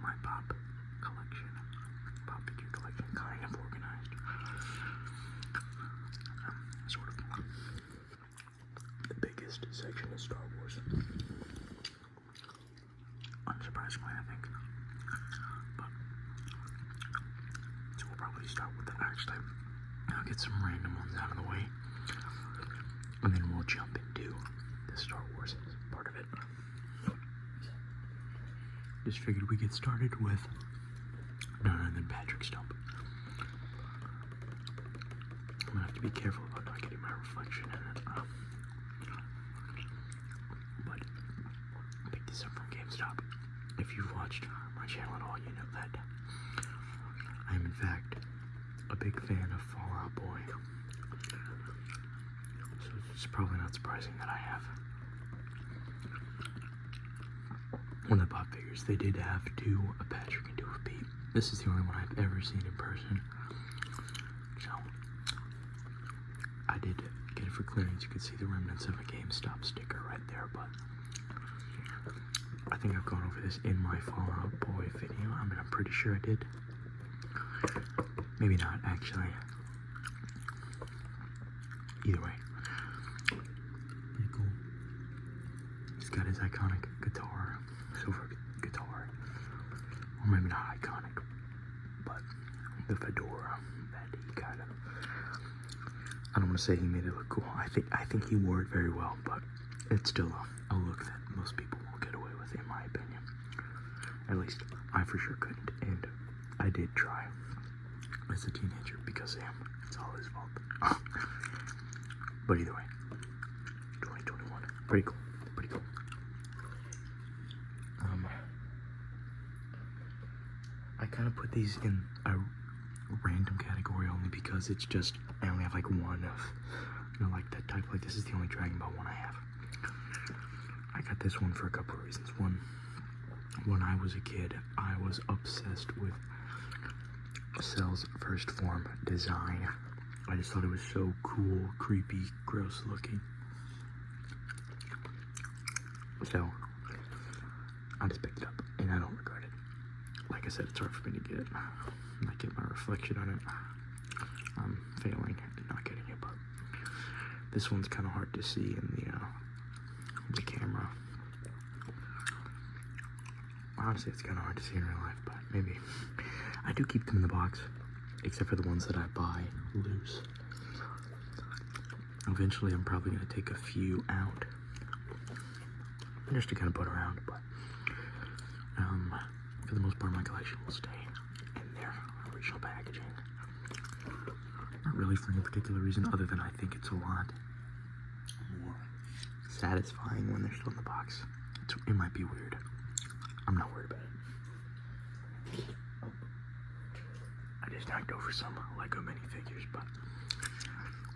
my pop collection, pop figure collection, kind of organized. Sort of. The biggest section is Star Wars. Unsurprisingly, I think. But, so we'll probably start with that. Actually, I'll get some random ones out of the way. And then we'll jump into the Star Wars part of it. Just figured we get started with none other than Patrick Stump. I'm gonna have to be careful about not getting my reflection in it. But I picked this up from GameStop. If you've watched my channel at all, you know that I am in fact a big fan of Fall Out Boy. So it's probably not surprising that I have one of the pop figures. They did have two, a Patrick and two of Pete. This is the only one I've ever seen in person. So I did get it for clearance. You can see the remnants of a GameStop sticker right there, but I think I've gone over this in my Fall Out Boy video. I mean, I'm pretty sure I did. Maybe not, actually. Either way. Pretty cool. He's got his iconic guitar, silver guitar. Or maybe not iconic, but the fedora that he kind of, I don't want to say he made it look cool. I think he wore it very well, but it's still a look that most people won't get away with, in my opinion. At least I for sure couldn't, and I did try as a teenager because of him. It's all his fault. But either way, 2021, pretty cool, pretty cool. I kind of put these in a random category only because it's just, I only have like one of, you know, like that type. Like, this is the only Dragon Ball one I have. I got this one for a couple of reasons. One, when I was a kid, I was obsessed with Cell's first form design. I just thought it was so cool, creepy, gross looking. So I just picked it up, and I don't regret it. Like I said, it's hard for me to get. Not get my reflection on it. I'm failing at not getting it, but this one's kind of hard to see in the camera. Honestly, it's kind of hard to see in real life, but maybe. I do keep them in the box, except for the ones that I buy loose. Eventually, I'm probably going to take a few out, just to kind of put around, but for the most part, my collection will stay in their original packaging. Not really for any particular reason, other than I think it's a lot more satisfying when they're still in the box. It might be weird. I'm not worried about it. I just knocked over some Lego minifigures, but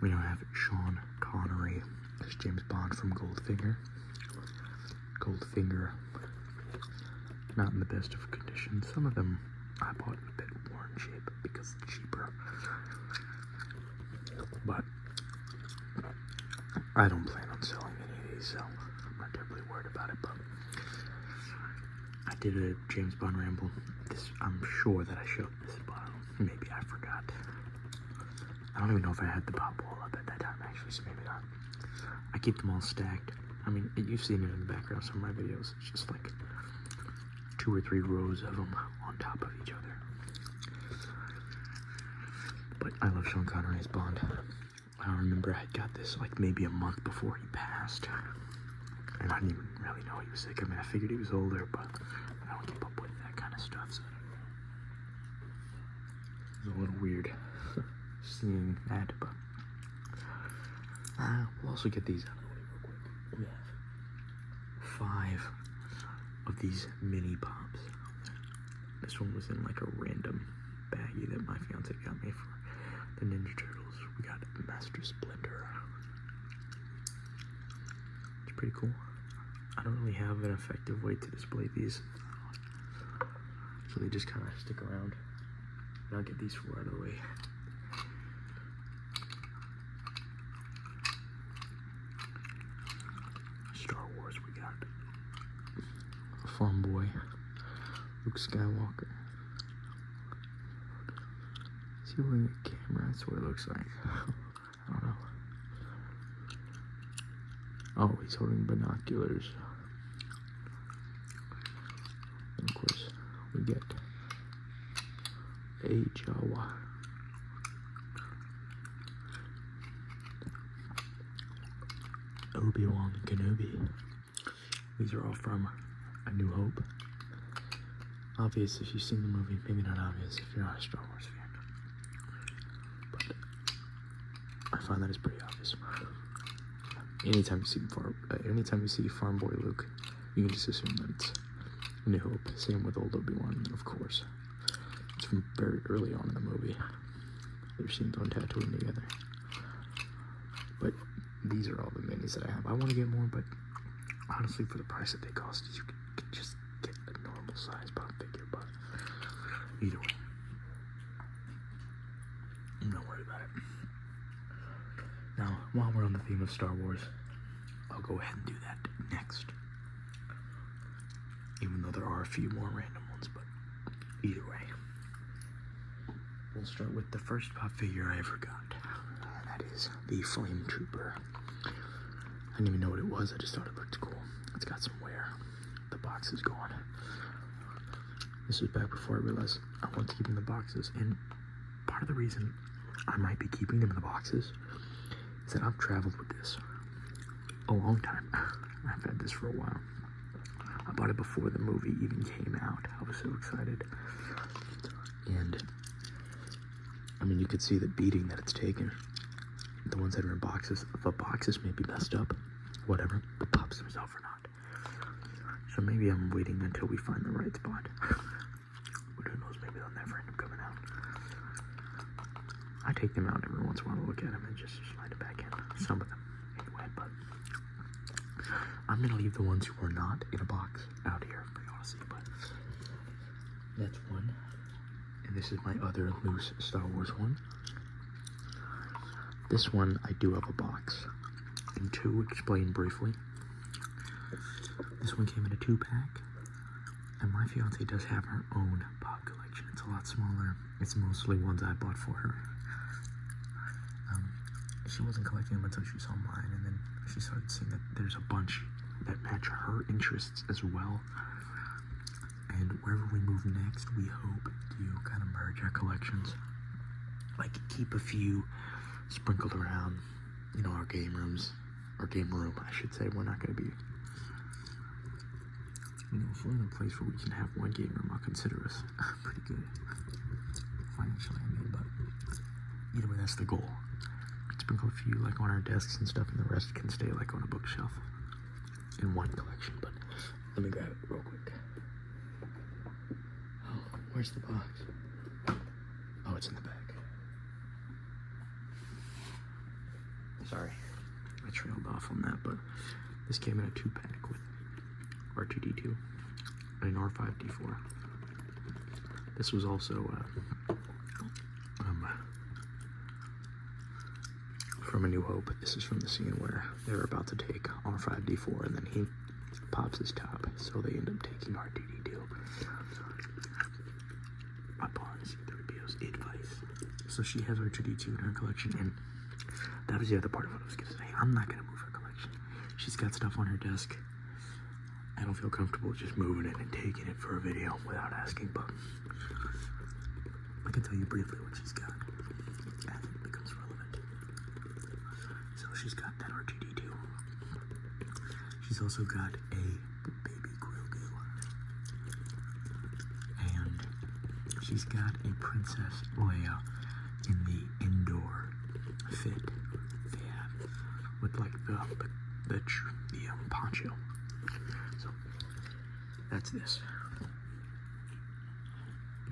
we now have Sean Connery as James Bond from Goldfinger. Goldfinger, not in the best of condition. Some of them I bought in a bit worn shape because it's cheaper. But I don't plan on selling any of these, so I'm not terribly worried about it. But I did a James Bond ramble. I'm sure that I showed this, but maybe I forgot. I don't even know if I had the pop wall up at that time, actually, so maybe not. I keep them all stacked. I mean, you've seen it in the background of some of my videos. It's just like 2 or 3 rows of them on top of each other. But I love Sean Connery as Bond. I remember I got this like maybe a month before he passed. And I didn't even really know he was sick. I mean, I figured he was older, but I don't keep up with that kind of stuff, so it was a little weird seeing that, but we'll also get these out of the way real quick. We have 5 of these mini pops. This one was in like a random baggie that my fiance got me for the Ninja Turtles. We got Master Splinter. It's pretty cool. I don't really have an effective way to display these, so they just kind of stick around. And I'll get these 4 out of the way. Star Wars, we got Farm Boy, Luke Skywalker. Is he holding a camera? That's what it looks like. I don't know. Oh, he's holding binoculars. And of course, we get a Jawa. Obi-Wan Kenobi. These are all from A New Hope. Obvious if you've seen the movie, maybe not obvious if you're not a Star Wars fan. But I find that it's pretty obvious. Anytime you see Farm Boy Luke, you can just assume that it's A New Hope. Same with old Obi-Wan, of course. It's from very early on in the movie. They're scenes on Tatooine together. But these are all the minis that I have. I want to get more, but honestly, for the price that they cost, you could just get a normal size pop figure. But either way, I'm not worried about it. Now, while we're on the theme of Star Wars, I'll go ahead and do that next. Even though there are a few more random ones, but either way. We'll start with the first pop figure I ever got. And that is the Flame Trooper. I didn't even know what it was, I just thought it looked cool. It's got some wear. The box is gone. This was back before I realized I wanted to keep in the boxes. And part of the reason I might be keeping them in the boxes is that I've traveled with this a long time. I've had this for a while. I bought it before the movie even came out. I was so excited. And I mean, you could see the beating that it's taken. The ones that are in boxes. The boxes may be messed up. Whatever. The pops themselves are not. So maybe I'm waiting until we find the right spot. But who knows, maybe they'll never end up coming out. I take them out every once in a while to look at them and just slide it back in. Some of them, anyway, but I'm going to leave the ones who are not in a box out here for y'all to see, but that's one. And this is my other loose Star Wars one. This one, I do have a box. And to explain briefly, this one came in a 2-pack. And my fiance does have her own pop collection. It's a lot smaller. It's mostly ones I bought for her. She wasn't collecting them until she saw mine, and then she started seeing that there's a bunch that match her interests as well. And wherever we move next, we hope to kind of merge our collections. Like, keep a few sprinkled around, you know, our game rooms, or game room, I should say. We're not going to be, you know, if we're in a place where we can have one game room, I'll consider us pretty good financially, I mean, but either way, that's the goal. Sprinkle a few, like, on our desks and stuff, and the rest can stay, like, on a bookshelf in one collection. But let me grab it real quick. Oh, where's the box? Oh, it's in the bag. Sorry, I trailed off on that, but this came in a 2-pack with R2-D2 and an R5-D4. This was also from A New Hope. This is from the scene where they're about to take R5-D4, and then he pops his top, so they end up taking R2-D2. My pawns, C-3PO's advice. So she has R2-D2 in her collection, and that was the other part of what I was going to say. I'm not going to move her collection. She's got stuff on her desk. I don't feel comfortable just moving it and taking it for a video without asking, but I can tell you briefly what she's got as it becomes relevant. So she's got that R2-D2. She's also got a baby Grogu. And she's got a Princess Leia in the indoor fit they have with, like, the poncho. So that's this.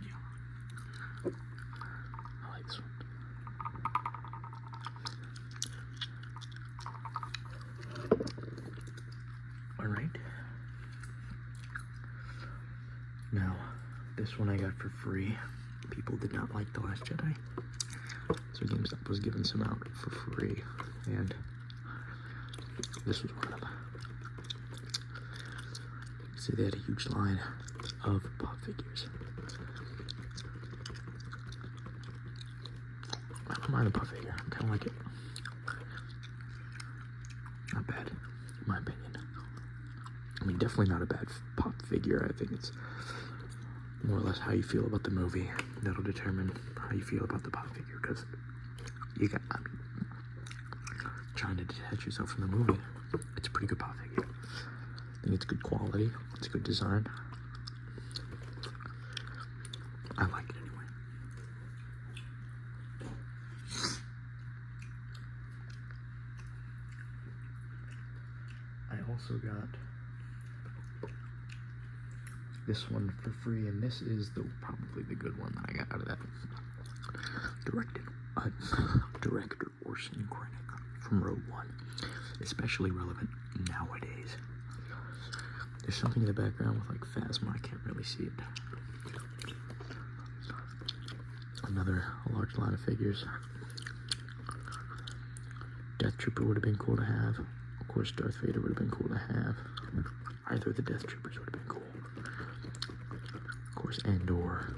Yeah, I like this one. All right. Now, this one I got for free. People did not like The Last Jedi, so GameStop was giving some out for free, and this was one of them. See, they had a huge line. of pop figures. I don't mind the pop figure. I kind of like it. Not bad, in my opinion. I mean, definitely not a bad pop figure. I think it's more or less how you feel about the movie that'll determine how you feel about the pop figure. Because I mean, trying to detach yourself from the movie, it's a pretty good pop figure. I think it's good quality. It's good design. I like it anyway. I also got this one for free, and this is probably the good one that I got out of that. Director Orson Krennic from Rogue One, especially relevant nowadays. There's something in the background with like Phasma. I can't really see it. Another large line of figures. Death Trooper would have been cool to have. Of course, Darth Vader would have been cool to have. Either of the Death Troopers would have been cool. Of course, Andor,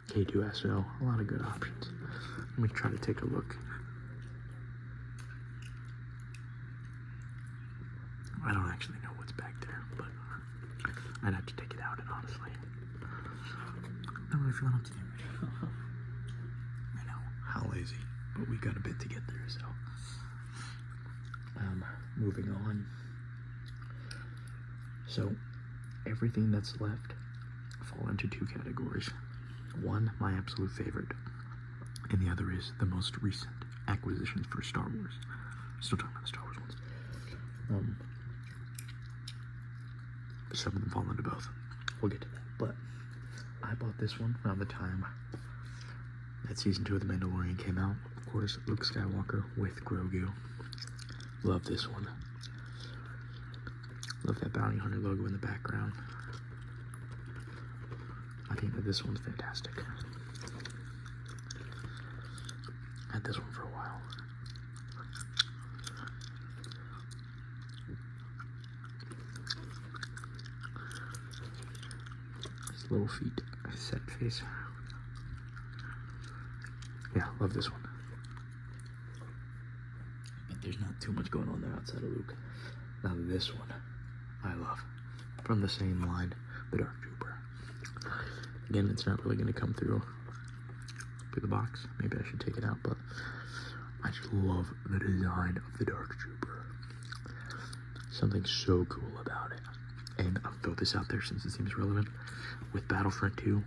K2SO, a lot of good options. Let me try to take a look. I don't actually know what's back there, but I'd have to take it out, and honestly, I'm not really feeling up to do it. I know, how lazy, but we got a bit to get there, so. Moving on. So, everything that's left fall into two categories. One, my absolute favorite, and the other is the most recent acquisitions for Star Wars. Still talking about the Star Wars ones. Some of them fall into both. We'll get to that. But I bought this one around the time that season 2 of The Mandalorian came out. Of course, Luke Skywalker with Grogu. Love this one. Love that bounty hunter logo in the background. I think that this one's fantastic. Had this one for a while. His little feet, set face. Yeah, love this one. But there's not too much going on there outside of Luke. Now this one, I love. From the same line, the Dark Trooper. Again, it's not really going to come through the box. Maybe I should take it out, but I just love the design of the Dark Trooper. Something so cool about it. And I'll throw this out there since it seems relevant. With Battlefront 2,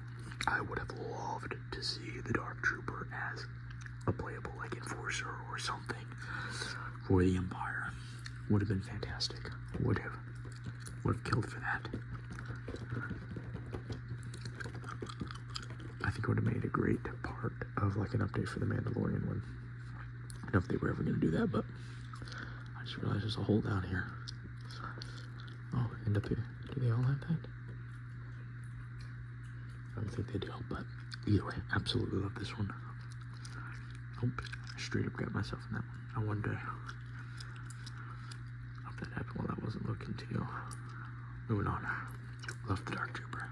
I would have loved to see the Dark Trooper as a playable, like, enforcer or something for the Empire. Would have been fantastic. Would have killed for that. I think it would have made a great part of like an update for the Mandalorian one. I don't know if they were ever going to do that, but I just realized there's a hole down here. Oh, end up here. Do they all have that? I don't think they do, but either way, absolutely love this one. Oh, I straight up got myself in that one. I wonder if that happened while I wasn't looking too. Moving on. Love the Dark Trooper.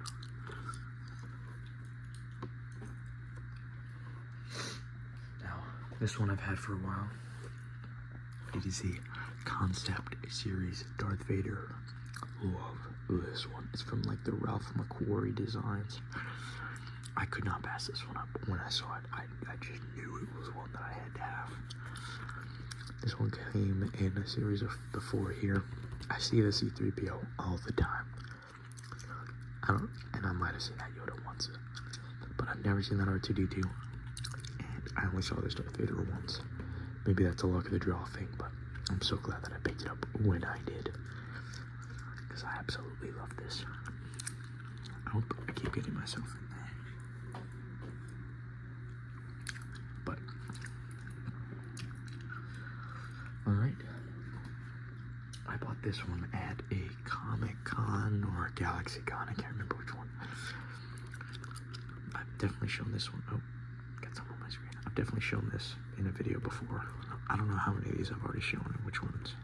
Now, this one I've had for a while. It is the concept series Darth Vader. Love this one. It's from like the Ralph McQuarrie designs. I could not pass this one up. When I saw it, I just knew it was one that I had to have. This one came in a series of the 4 here. I see the C-3PO all the time. And I might have seen that Yoda once, but I've never seen that R2-D2, and I only saw this Darth Vader once. Maybe that's a luck of the draw thing, but I'm so glad that I picked it up when I did, because I absolutely love this. I hope I keep getting myself in there. But, alright. I bought this one at a Comic-Con or a Galaxy-Con, I can't remember which one. I've definitely shown this one. Oh, got some on my screen. I've definitely shown this in a video before. I don't know how many of these I've already shown and which ones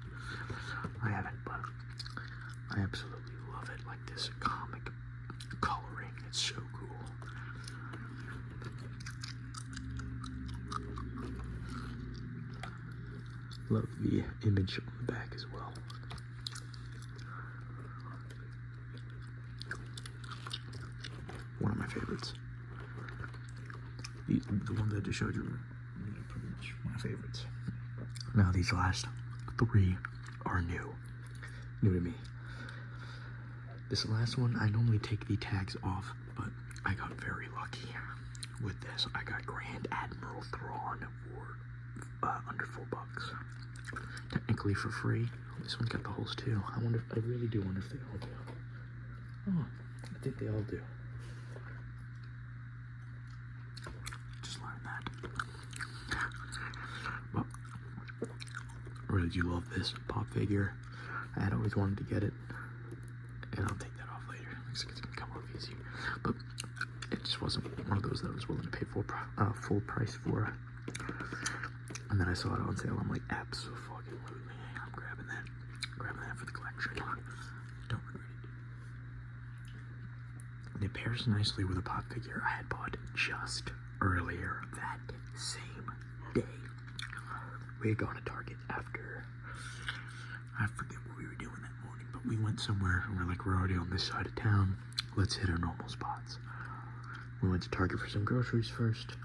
I haven't, but I absolutely love it. Like this comic It's so cool. Love the image on the back as well. One of my favorites. The one that I just showed you, pretty much my favorites. Now these last 3 are new to me. This last one, I normally take the tags off, but I got very lucky with this. I got Grand Admiral Thrawn for under $4. Technically for free. This one got the holes too. I really do wonder if they all do. Oh, I think they all do. Just learned that. Well, I really do love this pop figure. I had always wanted to get it, and I'll take that off later. Looks like it's gonna come off easy, but it just wasn't one of those that I was willing to pay full price for. And then I saw it on sale. I'm like, absolutely, I'm grabbing that for the collection. Don't regret it. And it pairs nicely with a pop figure I had bought just earlier that same day. We had gone to Target after, I forget what we were doing that morning, but we went somewhere and we're already on this side of town. Let's hit our normal spots. We went to Target for some groceries first,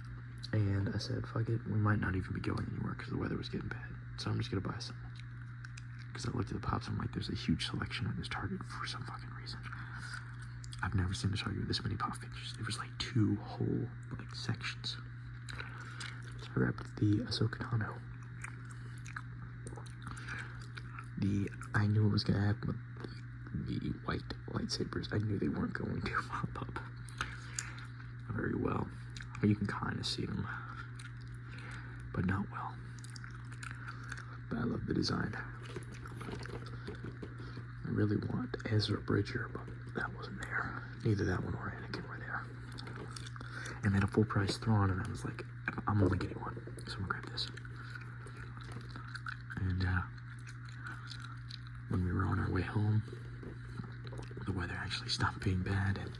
and I said, fuck it, we might not even be going anywhere because the weather was getting bad. So I'm just gonna buy some. Because I looked at the pops, I'm like, there's a huge selection at this Target for some fucking reason. I've never seen a Target with this many pop figures. There was like 2 whole sections. So I grabbed the Ahsoka Tano. I knew it was gonna happen with the white lightsabers. I knew they weren't going to pop up very well. You can kind of see them, but not well. But I love the design. I really want Ezra Bridger, but that wasn't there. Neither that one or Anakin were there. And then a full price Thrawn, and I was like, I'm only getting one, so I'm gonna grab this. And when we were on our way home, the weather actually stopped being bad, and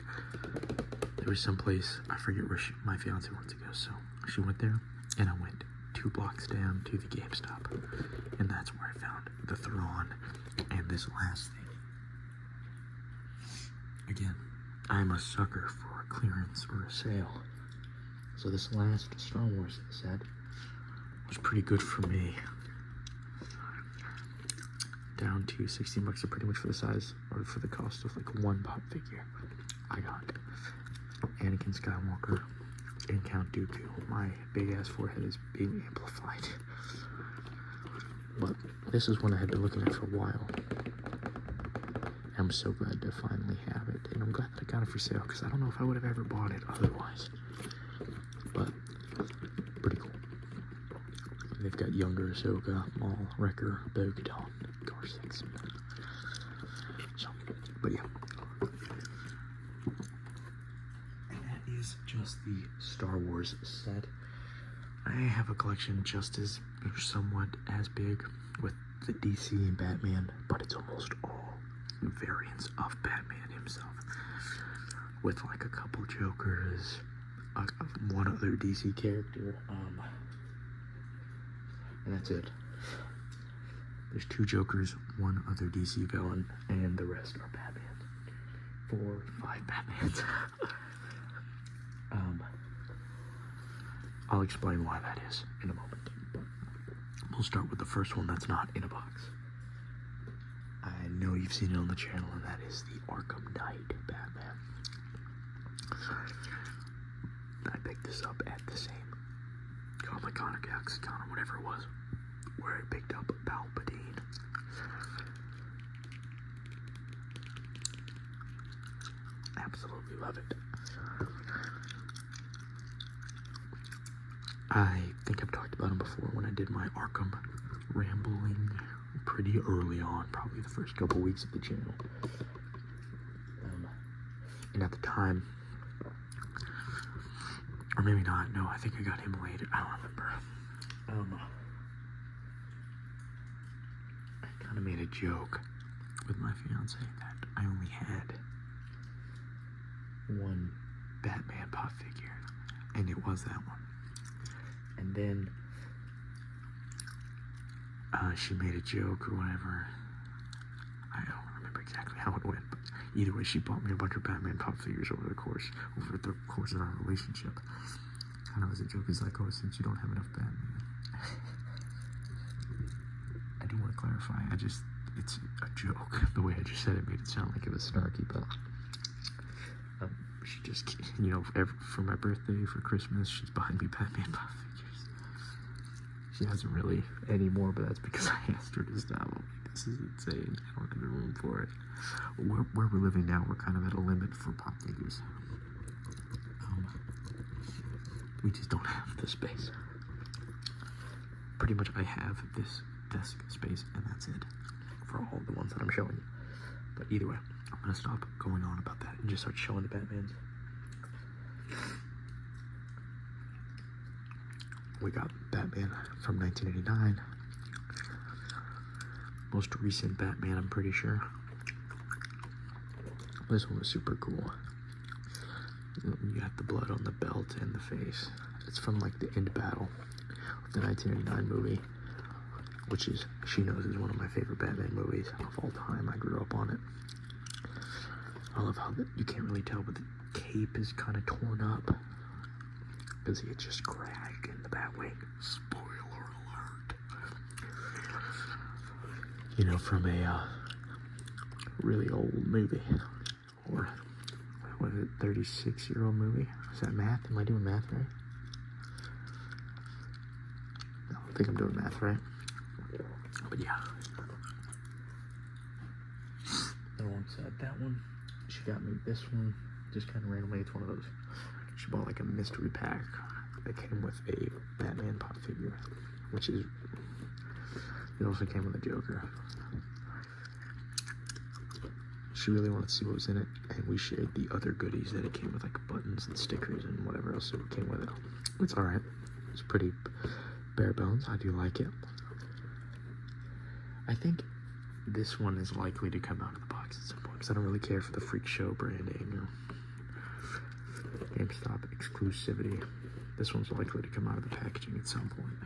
there was some place, I forget where my fiance wants to go, so she went there, and I went 2 blocks down to the GameStop, and that's where I found the Thrawn and this last thing. Again, I'm a sucker for a clearance or a sale, so this last Star Wars set was pretty good for me. Down to $16 pretty much for the size, or for the cost of like 1 pop figure. I got Anakin Skywalker and Count Dooku. My big ass forehead is being amplified. But this is one I had been looking at for a while. I'm so glad to finally have it, and I'm glad that I got it for sale, because I don't know if I would have ever bought it otherwise. But pretty cool. They've got younger Ahsoka, Maul, Wrecker, Bo-Katan, Gar6. So, but yeah. And that is just the Star Wars set. I have a collection just as, somewhat as big with the DC and Batman, but it's almost all variants of Batman himself. With like a couple Jokers, one other DC character, and that's it. There's 2 Jokers, 1 other DC villain, and the rest are Batman. 4, 5 Batmans. I'll explain why that is in a moment. But we'll start with the first one that's not in a box. I know you've seen it on the channel, and that is the Arkham Knight Batman. I picked this up at the same Comic-Con or Galaxy-Con or whatever it was, where I picked up Palpatine. Absolutely love it. I think I've talked about him before when I did my Arkham rambling pretty early on, probably the first couple weeks of the channel. And at the time, or maybe not, no, I think I got him later, I don't remember. I kind of made a joke with my fiance that I only had one Batman pop figure, and it was that one. And then she made a joke or whatever. I don't remember exactly how it went, but either way, she bought me a bunch of Batman pop figures over the course of our relationship. Kind of as a joke, it's like, oh, since you don't have enough Batman. I do want to clarify, it's a joke. The way I just said it made it sound like it was snarky, but she just, for my birthday, for Christmas, she's buying me Batman pop figures. She hasn't really anymore, but that's because I asked her to stop. I'm like, this is insane. I don't have the room for it. Where we're living now, we're kind of at a limit for pop figures. We just don't have the space. Pretty much I have this desk space, and that's it for all the ones that I'm showing you. But either way, I'm going to stop going on about that and just start showing the Batmans. We got Batman from 1989. Most recent Batman, I'm pretty sure. This one was super cool. You got the blood on the belt and the face. It's from like the end battle of the 1989 movie, which is, she knows, is one of my favorite Batman movies of all time. I grew up on it. I love how you can't really tell, but the cape is kind of torn up because he had just crashed in the Batwing. Spoiler alert. From a really old movie, or what is it, 36-year-old movie? Is that math? Am I doing math right? No, I think I'm doing math right. But yeah. Alongside that one, she got me this one, just kind of randomly. It's one of those. She bought like a mystery pack that came with a Batman pop figure, which is, it also came with a Joker. She really wanted to see what was in it, and we shared the other goodies that it came with, like buttons and stickers and whatever else it came with it. It's alright. It's pretty bare bones. I do like it. I think this one is likely to come out of the box at some point, because I don't really care for the Freak Show branding or GameStop exclusivity. This one's likely to come out of the packaging at some point.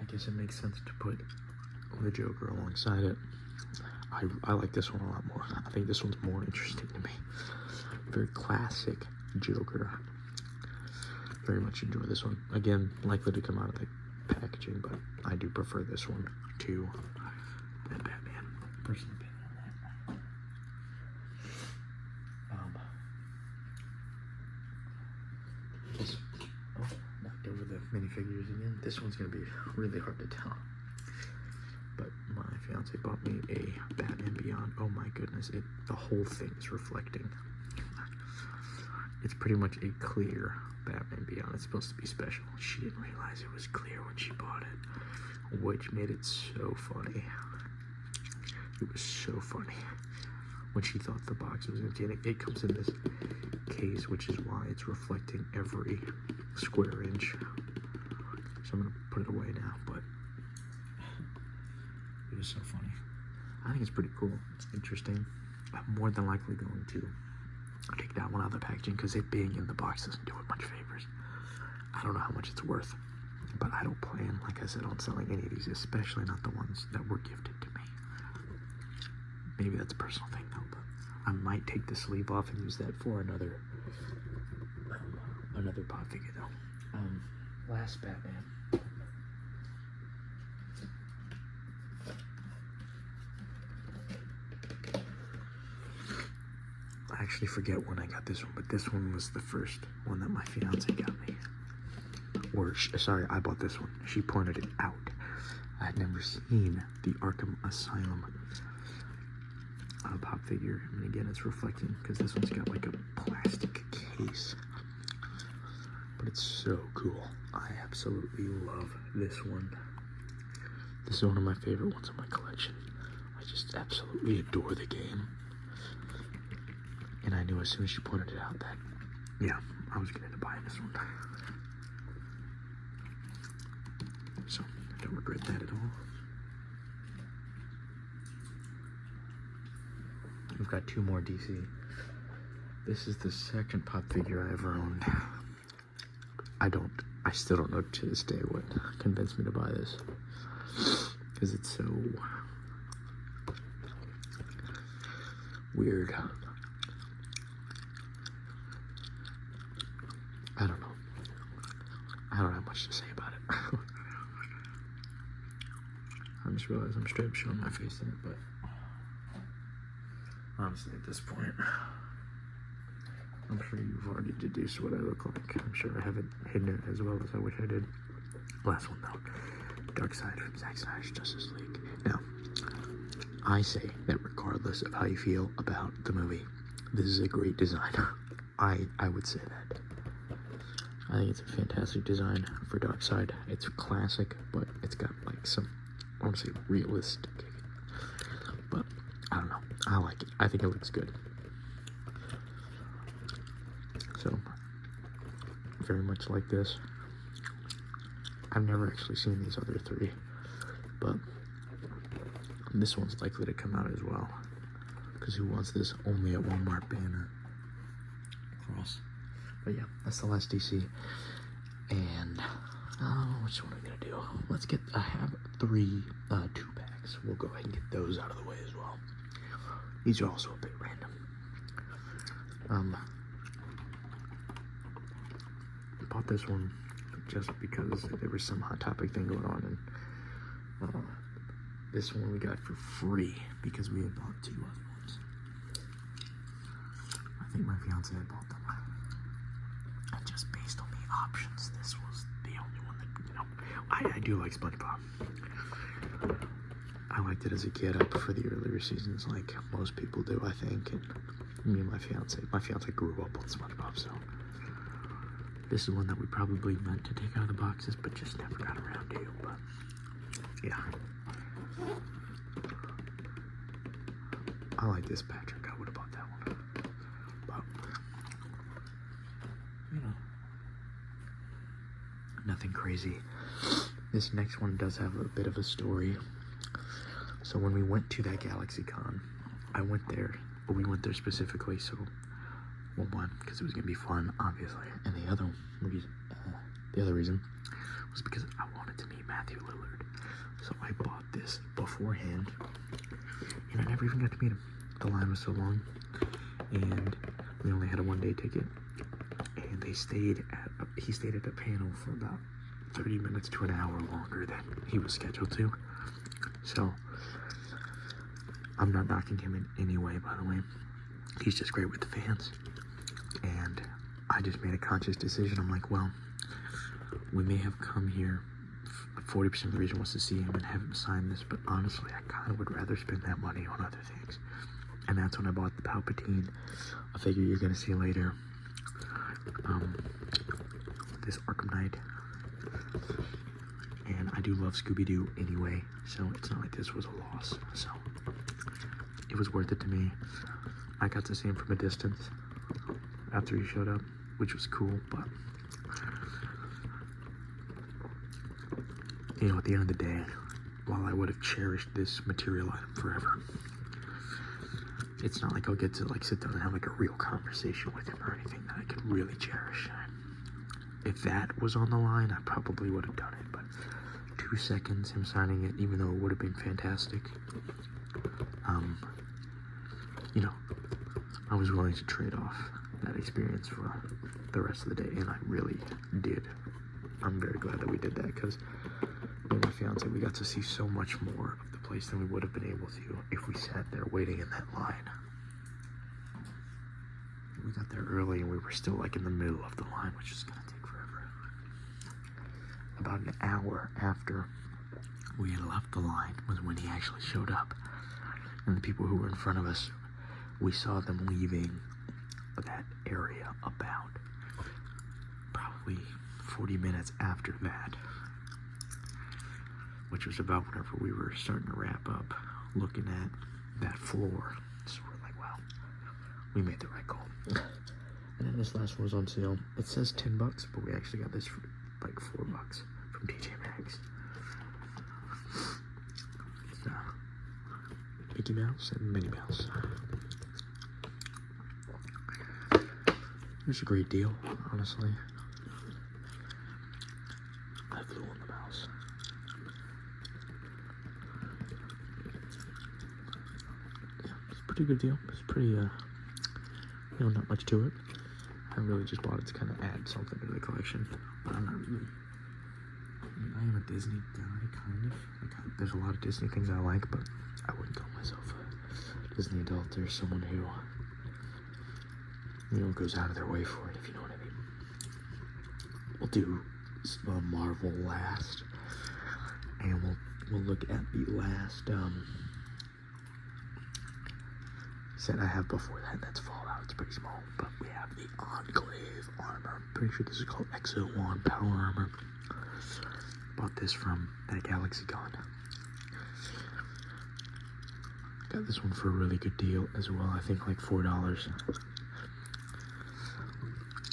I guess it makes sense to put the Joker alongside it. I like this one a lot more. I think this one's more interesting to me. Very classic Joker. Very much enjoy this one. Again, likely to come out of the packaging, but I do prefer this one to that Batman. Personal opinion on that. Knocked over the minifigures again. This one's gonna be really hard to tell. But my fiance bought me a Batman Beyond. Oh my goodness, the whole thing is reflecting. It's pretty much a clear Batman Beyond. It's supposed to be special. She didn't realize it was clear when she bought it, which made it so funny. It was so funny when she thought the box was empty. And it comes in this case, which is why it's reflecting every square inch. So I'm gonna put it away now, but it was so funny. I think it's pretty cool. It's interesting. I'm more than likely going to take that one out of the packaging, because it being in the box doesn't do it much favors. I don't know how much it's worth, but I don't plan, like I said, on selling any of these, especially not the ones that were gifted to me. Maybe that's a personal thing though, but I might take the sleeve off and use that for another pop figure though. Last Batman. I actually forget when I got this one, but this one was the first one that my fiance got me. Sorry, I bought this one. She pointed it out. I had never seen the Arkham Asylum pop figure. And again, it's reflecting because this one's got like a plastic case. But it's so cool. I absolutely love this one. This is one of my favorite ones in my collection. I just absolutely adore the game. And I knew as soon as she pointed it out that, yeah, I was going to buy this one. So, I don't regret that at all. we've got 2 more DC. This is the second pop figure I ever owned. I still don't know to this day what convinced me to buy this. Because it's so weird. I don't know. I don't have much to say about it. I just realized I'm straight up showing my face in it, but honestly at this point, I'm sure you've already deduced what I look like. I'm sure I haven't hidden it as well as I wish I did. Last one though, Dark Side from Zack Snyder's Justice League. Now, I say that regardless of how you feel about the movie, this is a great design. I would say that. I think it's a fantastic design for Darkseid. It's classic, but it's got like some, I want to say realistic, but I don't know. I like it. I think it looks good. So, very much like this. I've never actually seen these other 3, but this one's likely to come out as well. Because who wants this only at Walmart banner across? But yeah, that's the last DC. And which one are we gonna do? Let's get. I have 2 packs. We'll go ahead and get those out of the way as well. These are also a bit random. I bought this one just because there was some Hot Topic thing going on, and this one we got for free because we had bought 2 other ones. I think my fiance had bought them. And just based on the options, this was the only one that, you know, I do like SpongeBob. I liked it as a kid. I prefer the earlier seasons like most people do, I think. And me and my fiance grew up on SpongeBob, so this is one that we probably meant to take out of the boxes, but just never got around to. But yeah, I like this Patrick. I would have bought that one, but you know, nothing crazy. This next one does have a bit of a story. So when we went to that GalaxyCon, we went there specifically, so, well, one, because it was going to be fun, obviously, and the other reason was because I wanted to meet Matthew Lillard. So I bought this beforehand, and I never even got to meet him. The line was so long, and we only had a 1-day ticket, and he stayed at a panel for about 30 minutes to an hour longer than he was scheduled to. So I'm not knocking him in any way, by the way. He's just great with the fans. And I just made a conscious decision. I'm like, well, we may have come here, 40% of the reason was to see him and have him sign this, but honestly, I kind of would rather spend that money on other things. And that's when I bought the Palpatine, a figure you're going to see later. This Arkham Knight. And I do love Scooby-Doo anyway, so it's not like this was a loss. So it was worth it to me. I got to see him from a distance after he showed up, which was cool, but you know, at the end of the day, while I would have cherished this material item forever, it's not like I'll get to like sit down and have like a real conversation with him or anything that I could really cherish. If that was on the line, I probably would have done it, but 2 seconds, him signing it, even though it would have been fantastic, you know, I was willing to trade off that experience for the rest of the day, and I really did. I'm very glad that we did that, because me and my fiance, we got to see so much more of the place than we would have been able to if we sat there waiting in that line. We got there early, and we were still like in the middle of the line, which is gonna take forever. About an hour after we had left the line was when he actually showed up, and the people who were in front of us, we saw them leaving that area about probably 40 minutes after that, which was about whenever we were starting to wrap up, looking at that floor. So we're like, wow, we made the right call. And then this last one was on sale. It says $10, but we actually got this for like $4 from TJ Maxx. It's Mickey Mouse and Minnie Mouse. It's a great deal, honestly. I flew on the mouse. Yeah, it's a pretty good deal. It's pretty, not much to it. I really just bought it to kind of add something to the collection, but I'm not really. I am a Disney guy, kind of. There's a lot of Disney things I like, but I wouldn't call myself a Disney adult. There's someone who, goes out of their way for it, if you know what I mean. We'll do Marvel last, and we'll look at the last set I have before that. That's Fallout. It's pretty small, but we have the Enclave armor. I'm pretty sure this is called XO1 Power Armor. Bought this from that Galaxy Con. Got this one for a really good deal as well. I think like $4.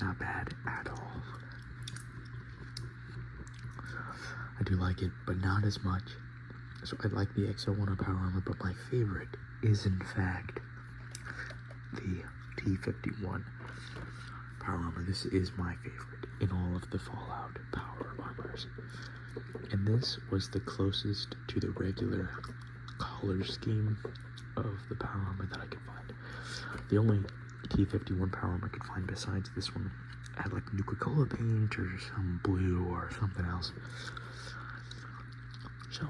Not bad at all. I do like it, but not as much. So I like the XO1 Power Armor, but my favorite is in fact the T51 Power Armor. This is my favorite in all of the Fallout Power Armors. And this was the closest to the regular color scheme of the Power Armor that I could find. The only T51 Power Armor I could find besides this one had like Nuka-Cola paint or some blue or something else. So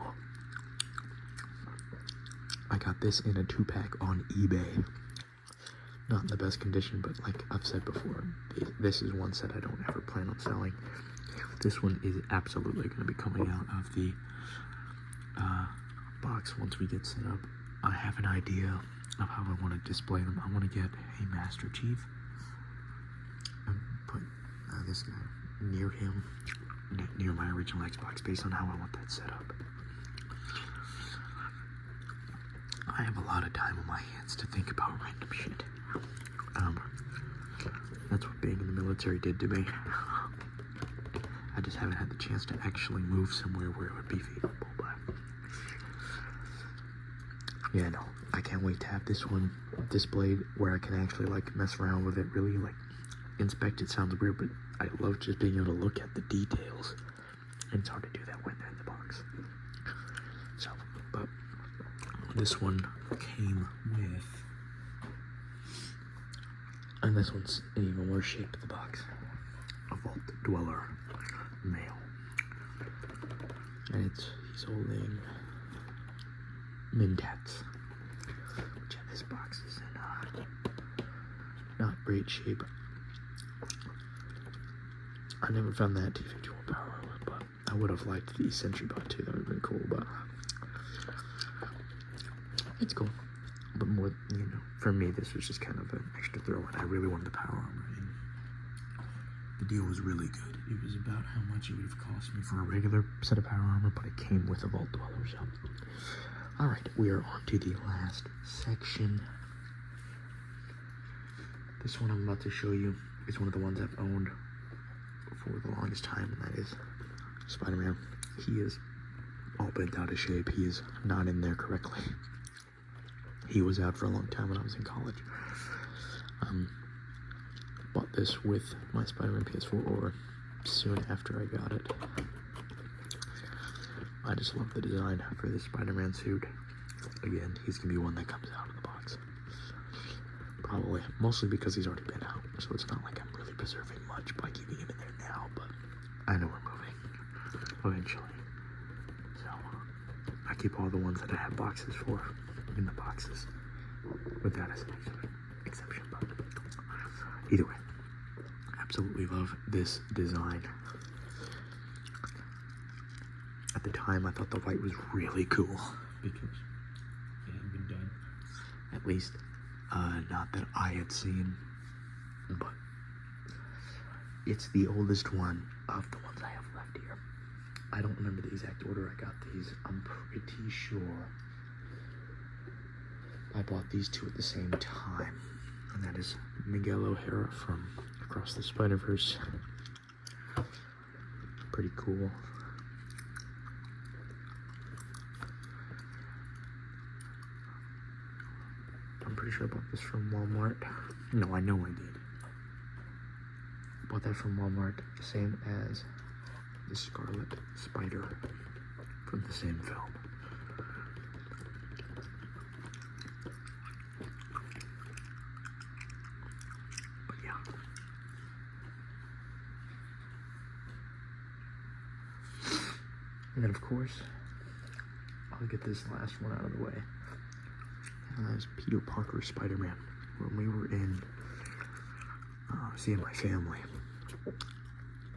I got this in a 2-pack on eBay. Not in the best condition, but like I've said before, this is one set I don't ever plan on selling. This one is absolutely going to be coming out of the box once we get set up. I have an idea of how I want to display them. I want to get a Master Chief and put this guy near him, near my original Xbox, based on how I want that set up. I have a lot of time on my hands to think about random shit. That's what being in the military did to me. I just haven't had the chance to actually move somewhere where it would be feasible, but yeah, no, I can't wait to have this one displayed where I can actually like mess around with it, really like inspect it. Sounds weird, but I love just being able to look at the details, and it's hard to do that when they're in the box. So, but this one came with, and this one's an even worse shape of the box, a Vault Dweller male, and he's holding Mentats, which in this box is in not great shape. I never found that T51 Power Armor, but I would have liked the Sentry Bot too. That would have been cool, but it's cool. But more, for me, this was just kind of an extra throw, and I really wanted the Power Armor, and the deal was really good. It was about how much it would have cost me for a regular set of Power Armor, but it came with a Vault Dweller, so. Alright, we are on to the last section. This one I'm about to show you is one of the ones I've owned for the longest time, and that is Spider-Man. He is all bent out of shape. He is not in there correctly. He was out for a long time when I was in college. Bought this with my Spider-Man PS4, or soon after I got it. I just love the design for this Spider-Man suit. Again, he's gonna be one that comes out of the box. Probably, mostly because he's already been out, so it's not like I'm really preserving much by keeping him in there now, but I know we're moving eventually. So, I keep all the ones that I have boxes for in the boxes, with that as an exception, but either way, absolutely love this design. At the time, I thought the white was really cool because it hadn't been done, at least not that I had seen, but it's the oldest one of the ones I have left here. I don't remember the exact order I got these. I'm pretty sure I bought these two at the same time, and that is Miguel O'Hara from Across the Spider-Verse. Pretty cool. I'm pretty sure I bought this from Walmart. No, I know I did. Bought that from Walmart, same as the Scarlet Spider from the same film. But yeah. And then of course, I'll get this last one out of the way. And that is Peter Parker Spider-Man. When we were in seeing my family,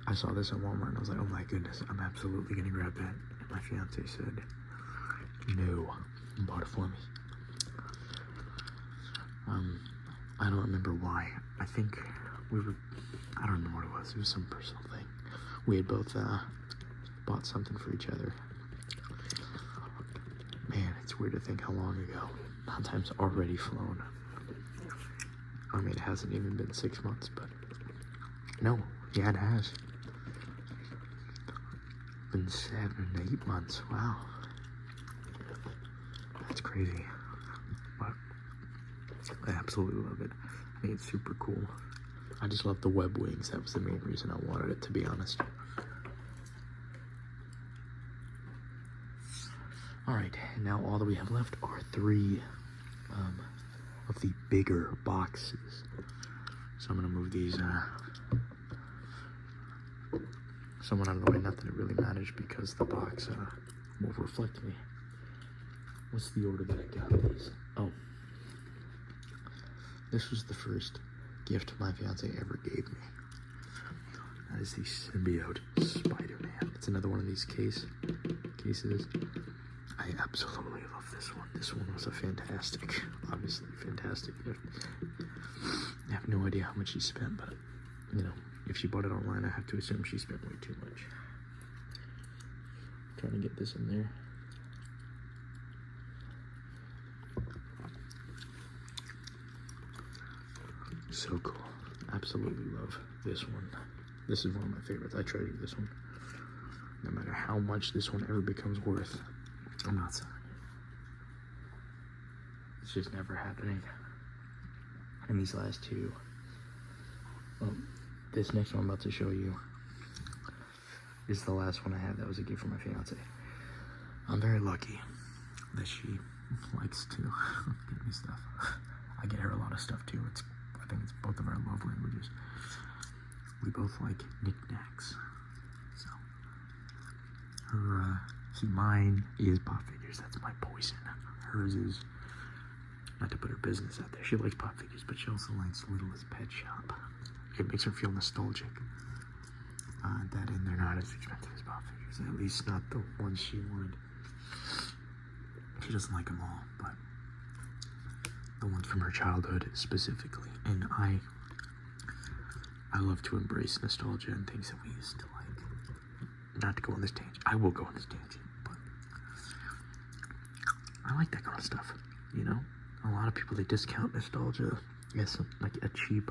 I saw this at Walmart and I was like, oh my goodness, I'm absolutely gonna grab that. And my fiance said, no, and bought it for me. I don't remember why. I think I don't remember what it was. It was some personal thing. We had both bought something for each other. Man, it's weird to think how long ago. Time's already flown. I mean, it hasn't even been 6 months, but no, yeah, it has. Been 7, 8 months. Wow, that's crazy. But I absolutely love it. I think it's super cool. I just love the web wings. That was the main reason I wanted it, to be honest. All right, now all that we have left are 3 of the bigger boxes. So I'm gonna move these somewhat out of the way. Not that it really matters because the box will reflect me. What's the order that I got these? Oh, this was the first gift my fiance ever gave me. That is the Symbiote Spider-Man. It's another one of these cases. I absolutely love this one. This one was a fantastic, obviously fantastic gift. I have no idea how much she spent, but you know, if she bought it online, I have to assume she spent way too much. Trying to get this in there. So cool. Absolutely love this one. This is one of my favorites. I treasure this one. No matter how much this one ever becomes worth, I'm not selling it. It's just never happening. And these last 2, well, this next one I'm about to show you is the last one I have that was a gift from my fiance. I'm very lucky that she likes to get me stuff. I get her a lot of stuff too. I think it's both of our love languages. We both like knickknacks. So her, see, mine is pop figures. That's my poison. Hers is, not to put her business out there, she likes pop figures, but she also likes Littlest Pet Shop. It makes her feel nostalgic. That and they're not as expensive as pop figures. At least not the ones she wanted. She doesn't like them all, but the ones from her childhood specifically. And I love to embrace nostalgia and things that we used to like. Not to go on this tangent. I will go on this tangent, but I like that kind of stuff, you know? A lot of people, they discount nostalgia as like a cheap,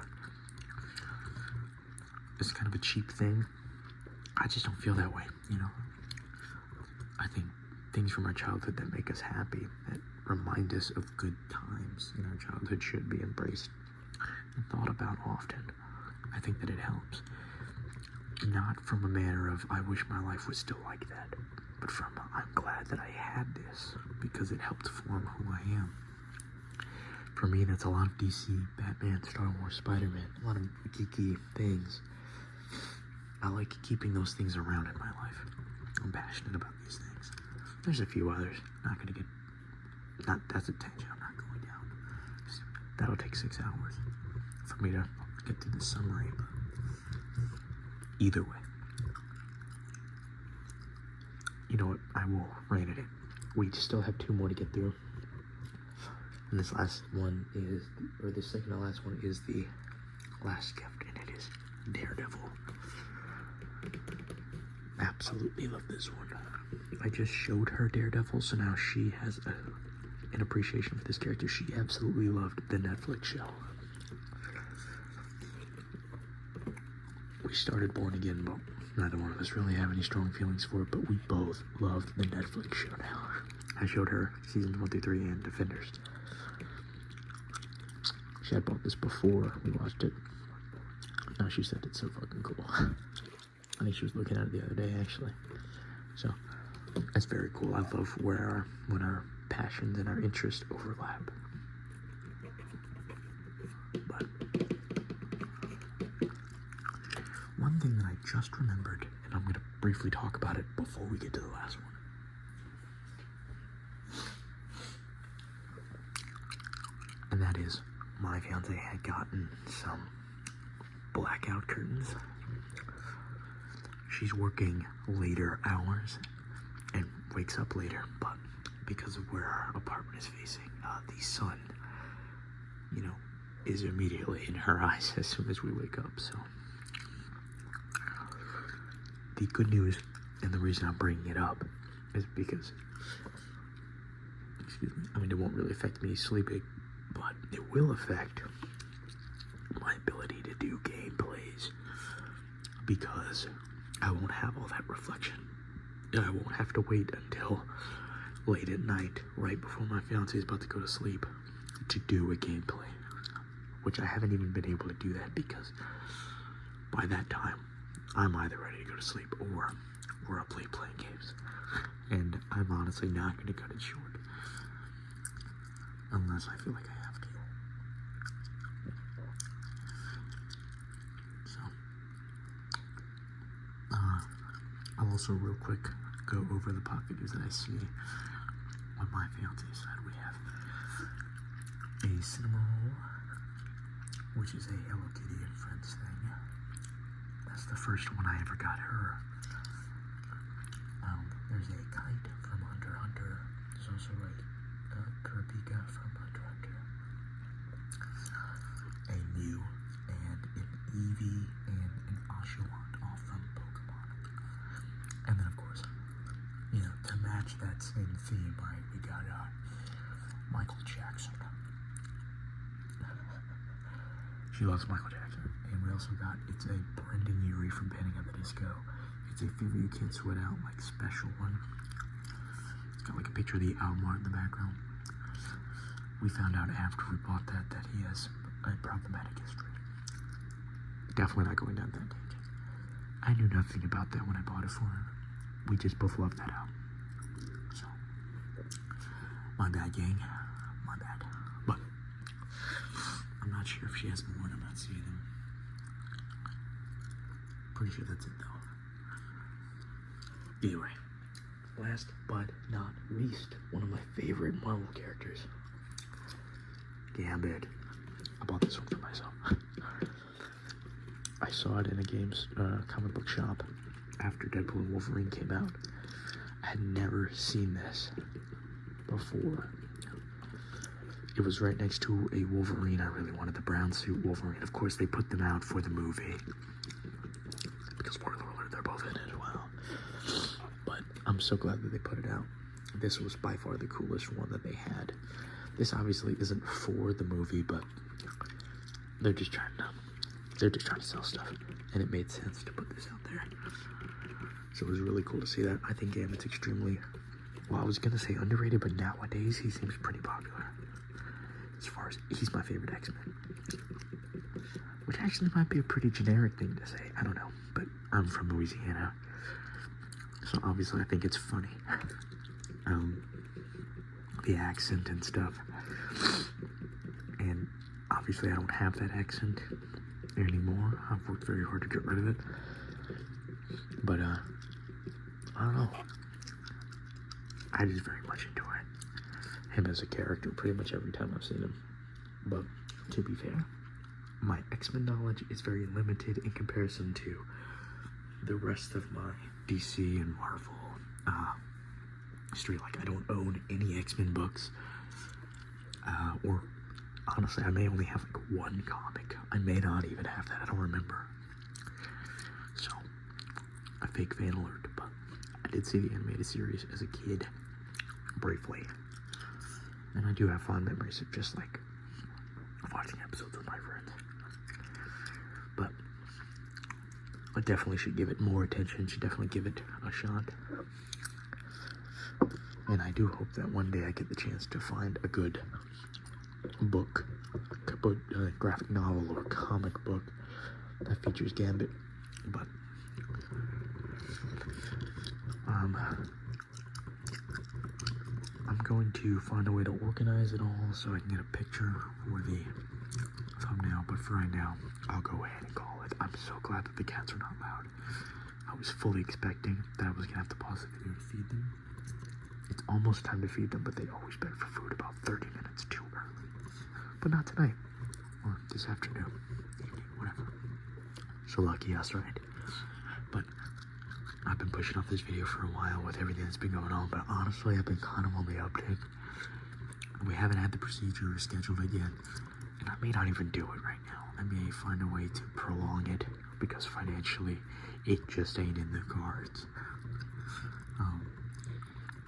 it's kind of a cheap thing. I just don't feel that way, you know? I think things from our childhood that make us happy, that remind us of good times in our childhood should be embraced and thought about often. I think that it helps. Not from a manner of, I wish my life was still like that, but from, I'm glad that I had this because it helped form who I am. For me, that's a lot of DC, Batman, Star Wars, Spider-Man, a lot of geeky things. I like keeping those things around in my life. I'm passionate about these things. There's a few others. That's a tangent I'm not going down. That'll take 6 hours for me to get through the summary. But either way, you know what? I will rein it in. We still have 2 more to get through. And this last one is, or the second to last one is the last gift, and it is Daredevil. Absolutely love this one. I just showed her Daredevil, so now she has an appreciation for this character. She absolutely loved the Netflix show. We started Born Again, but neither one of us really have any strong feelings for it, but we both loved the Netflix show now. I showed her seasons 1 through 3 and Defenders. She had bought this before we watched it. Oh, she said it's so fucking cool. I think she was looking at it the other day, actually. So, that's very cool. I love when our passions and our interests overlap. But one thing that I just remembered, and I'm going to briefly talk about it before we get to the last one. And that is, my fiance had gotten some blackout curtains. She's working later hours and wakes up later, but because of where our apartment is facing, the sun, is immediately in her eyes as soon as we wake up. So the good news, and the reason I'm bringing it up, is because, it won't really affect me sleeping, but it will affect my ability to do gameplays, because I won't have all that reflection. I won't have to wait until late at night, right before my fiance is about to go to sleep, to do a gameplay, which I haven't even been able to do that because by that time I'm either ready to go to sleep or we're up late playing games, and I'm honestly not going to cut it short unless I feel like I have to. So I'll also real quick go over the pop videos that I see on my fiance's side. We have a cinema roll, which is a Hello Kitty and Friends thing. That's the first one I ever got her. There's a kite from Hunter x Hunter. There's also a Kurapika from Hunter x Hunter. A Mew and an Eevee and an Oshawott, all from Pokemon. And then, of course, to match that same theme, right, we got Michael Jackson. She loves Michael Jackson. And we also got, it's a Brendan Urie from Panic at the Disco. It's a figure you can't sweat out, special one. It's got a picture of the album art in the background. We found out after we bought that he has a problematic history. Definitely not going down that tangent. I knew nothing about that when I bought it for him. We just both loved that album. So, my bad, gang. My bad. But I'm not sure if she has more, and I'm not seeing them. Pretty sure that's it, though. Either way, last but not least, one of my favorite Marvel characters, Gambit. I bought this one for myself. I saw it in a comic book shop after Deadpool and Wolverine came out. I had never seen this before. It was right next to a Wolverine. I really wanted the brown suit Wolverine. Of course, they put them out for the movie, because spoiler alert, they're both in it as well. But I'm so glad that they put it out. This was by far the coolest one that they had. This obviously isn't for the movie, but they're just trying to sell stuff, and it made sense to put this out there. So it was really cool to see that. I think Gambit's extremely, I was gonna say underrated, but nowadays he seems pretty popular. As far as, he's my favorite X-Men, which actually might be a pretty generic thing to say. I don't know, but I'm from Louisiana, so obviously I think it's funny. The accent and stuff, and obviously I don't have that accent anymore. I've worked very hard to get rid of it, but I don't know, I just very much enjoy him as a character pretty much every time I've seen him. But to be fair, my X-Men knowledge is very limited in comparison to the rest of my DC and Marvel history. I don't own any X-Men books, or honestly, I may only have one comic. I may not even have that. I don't remember. So, a fake fan alert, but I did see the animated series as a kid, briefly. And I do have fond memories of just watching episodes with my friends. But I definitely should give it more attention, should definitely give it a shot. And I do hope that one day I get the chance to find a good book, graphic novel or comic book that features Gambit, but I'm going to find a way to organize it all so I can get a picture for the thumbnail, but for right now, I'll go ahead and call it. I'm so glad that the cats are not loud. I was fully expecting that I was gonna have to pause the video to feed them. It's almost time to feed them, but they always beg for food about 30 minutes too early. But not tonight, or this afternoon, evening, whatever. So lucky us, right? But I've been pushing off this video for a while with everything that's been going on, but honestly, I've been kind of on the uptick. We haven't had the procedure scheduled yet, and I may not even do it right now. I may find a way to prolong it, because financially, it just ain't in the cards.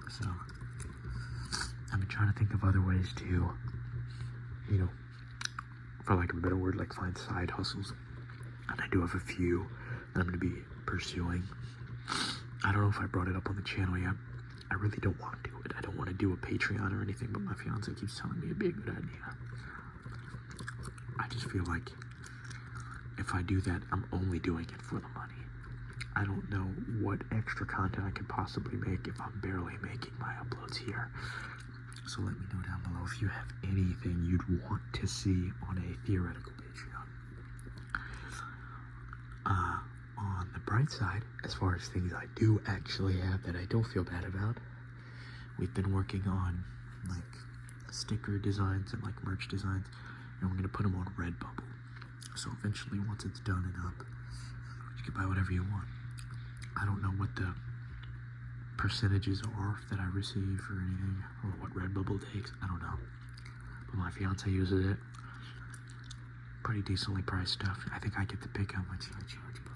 So, I've been trying to think of other ways to, you know, for lack of a better word, like find side hustles. And I do have a few that I'm going to be pursuing. I don't know if I brought it up on the channel yet. I really don't want to do it. I don't want to do a Patreon or anything, but my fiance keeps telling me it'd be a good idea. I just feel like if I do that, I'm only doing it for the money. I don't know what extra content I could possibly make if I'm barely making my uploads here. So let me know down below if you have anything you'd want to see on a theoretical Patreon. On the bright side, as far as things I do actually have that I don't feel bad about, we've been working on like sticker designs and like merch designs, and we're gonna put them on Redbubble. So eventually, once it's done and up, you can buy whatever you want. I don't know what the percentages are that I receive or anything, or what Redbubble takes. I don't know. But my fiance uses it. Pretty decently priced stuff. I think I get to pick how much I charge, but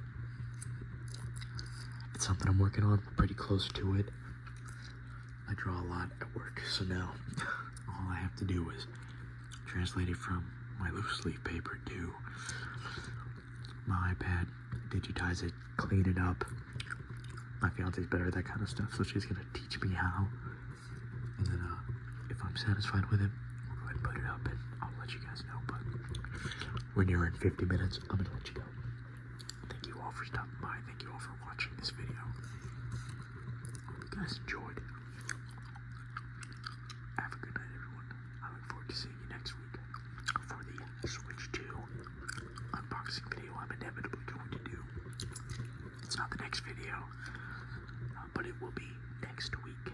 it's something I'm working on. Pretty close to it. I draw a lot at work, so now all I have to do is translate it from my loose leaf paper to my iPad, digitize it, clean it up. My fiance's better at that kind of stuff, so she's gonna teach me how. And then if I'm satisfied with it, we'll go ahead and put it up and I'll let you guys know. But when you're in 50 minutes, I'm gonna let you go. Thank you all for stopping by. Thank you all for watching this video. Hope you guys enjoyed. Have a good night, everyone. I look forward to seeing you next week for the Switch 2 unboxing video I'm inevitably going to do. It's not the next video, but it will be next week.